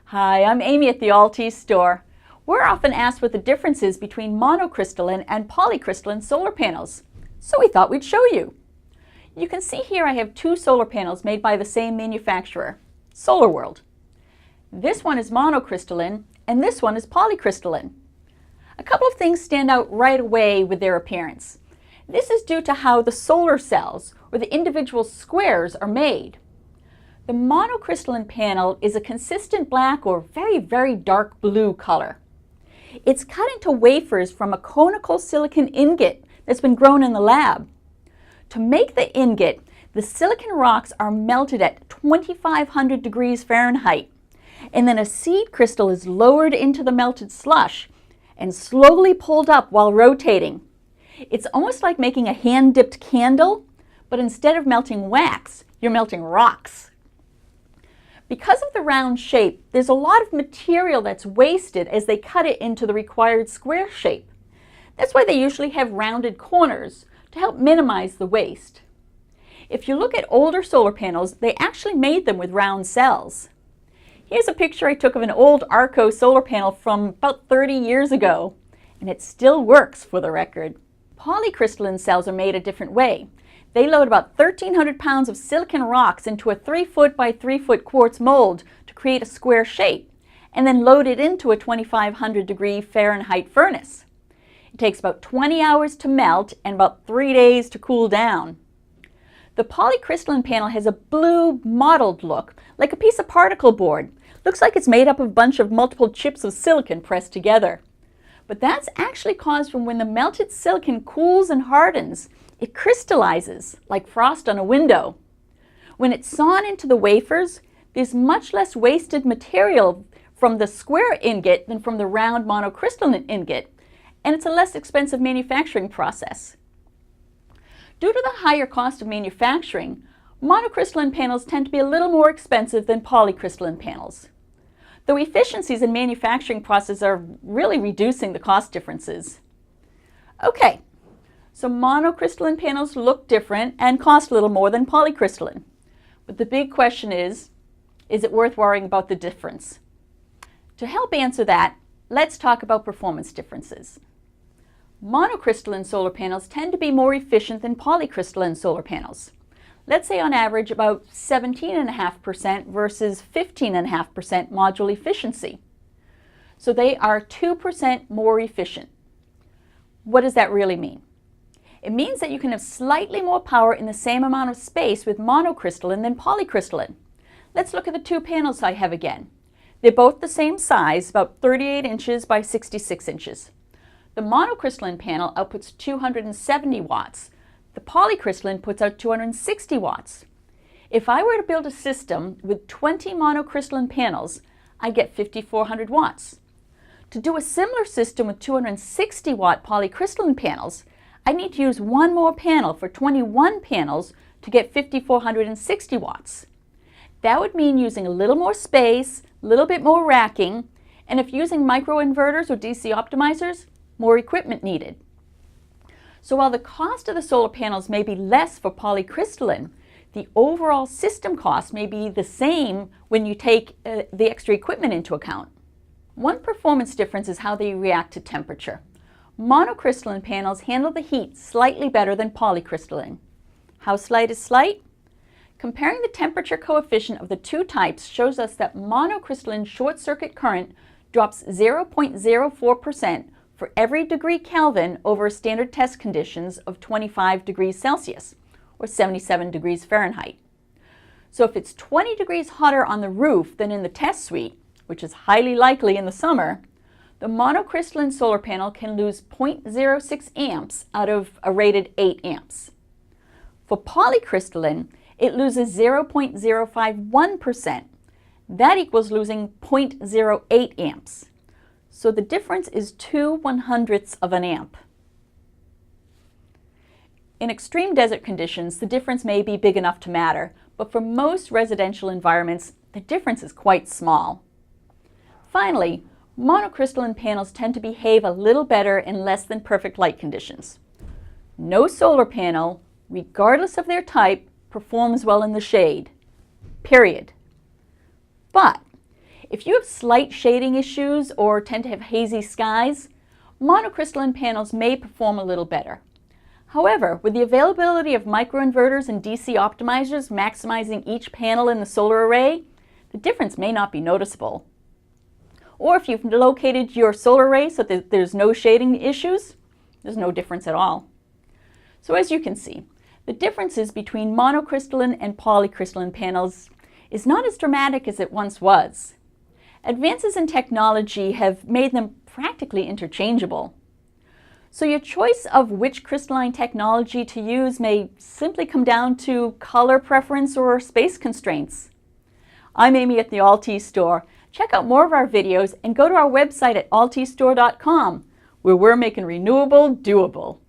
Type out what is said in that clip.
Hi, I'm Amy at the Altis store. We're often asked what the difference is between monocrystalline and polycrystalline solar panels, so we thought we'd show you. You can see here I have two solar panels made by the same manufacturer, SolarWorld. This one is monocrystalline and this one is polycrystalline. A couple of things stand out right away with their appearance. This is due to how the solar cells, or the individual squares, are made. The monocrystalline panel is a consistent black or very dark blue color. It's cut into wafers from a conical silicon ingot that's been grown in the lab. To make the ingot, the silicon rocks are melted at 2,500 degrees Fahrenheit, and then a seed crystal is lowered into the melted slush and slowly pulled up while rotating. It's almost like making a hand-dipped candle, but instead of melting wax, you're melting rocks. Because of the round shape, there's a lot of material that's wasted as they cut it into the required square shape. That's why they usually have rounded corners to help minimize the waste. If you look at older solar panels, they actually made them with round cells. Here's a picture I took of an old Arco solar panel from about 30 years ago, and it still works, for the record. Polycrystalline cells are made a different way. They load about 1,300 pounds of silicon rocks into a 3-foot by 3-foot quartz mold to create a square shape, and then load it into a 2,500 degree Fahrenheit furnace. It takes about 20 hours to melt and about 3 days to cool down. The polycrystalline panel has a blue mottled look, like a piece of particle board. Looks like it's made up of a bunch of multiple chips of silicon pressed together. But that's actually caused from when the melted silicon cools and hardens. It crystallizes like frost on a window. When it's sawn into the wafers, there's much less wasted material from the square ingot than from the round monocrystalline ingot, and it's a less expensive manufacturing process. Due to the higher cost of manufacturing, monocrystalline panels tend to be a little more expensive than polycrystalline panels. Though efficiencies in manufacturing process are really reducing the cost differences. Okay. So monocrystalline panels look different and cost a little more than polycrystalline. But the big question is it worth worrying about the difference? To help answer that, let's talk about performance differences. Monocrystalline solar panels tend to be more efficient than polycrystalline solar panels. Let's say on average about 17.5% versus 15.5% module efficiency. So they are 2% more efficient. What does that really mean? It means that you can have slightly more power in the same amount of space with monocrystalline than polycrystalline. Let's look at the two panels I have again. They're both the same size, about 38 inches by 66 inches. The monocrystalline panel outputs 270 watts. The polycrystalline puts out 260 watts. If I were to build a system with 20 monocrystalline panels, I'd get 5,400 watts. To do a similar system with 260 watt polycrystalline panels, I need to use one more panel for 21 panels to get 5,460 watts. That would mean using a little more space, a little bit more racking, and if using microinverters or DC optimizers, more equipment needed. So while the cost of the solar panels may be less for polycrystalline, the overall system cost may be the same when you take the extra equipment into account. One performance difference is how they react to temperature. Monocrystalline panels handle the heat slightly better than polycrystalline. How slight is slight? Comparing the temperature coefficient of the two types shows us that monocrystalline short circuit current drops 0.04% for every degree Kelvin over standard test conditions of 25 degrees Celsius, or 77 degrees Fahrenheit. So if it's 20 degrees hotter on the roof than in the test suite, which is highly likely in the summer, the monocrystalline solar panel can lose 0.06 amps out of a rated 8 amps. For polycrystalline, it loses 0.051%. That equals losing 0.08 amps. So the difference is 2/100ths of an amp. In extreme desert conditions, the difference may be big enough to matter, but for most residential environments, the difference is quite small. Finally, monocrystalline panels tend to behave a little better in less than perfect light conditions. No solar panel, regardless of their type, performs well in the shade, period. But If you have slight shading issues or tend to have hazy skies, monocrystalline panels may perform a little better. However, with the availability of microinverters and DC optimizers maximizing each panel in the solar array, the difference may not be noticeable. Or if you've located your solar array so that there's no shading issues, there's no difference at all. So as you can see, the differences between monocrystalline and polycrystalline panels is not as dramatic as it once was. Advances in technology have made them practically interchangeable. So your choice of which crystalline technology to use may simply come down to color preference or space constraints. I'm Amy at the Alti Store. Check out more of our videos and go to our website at altistore.com, where we're making renewable doable.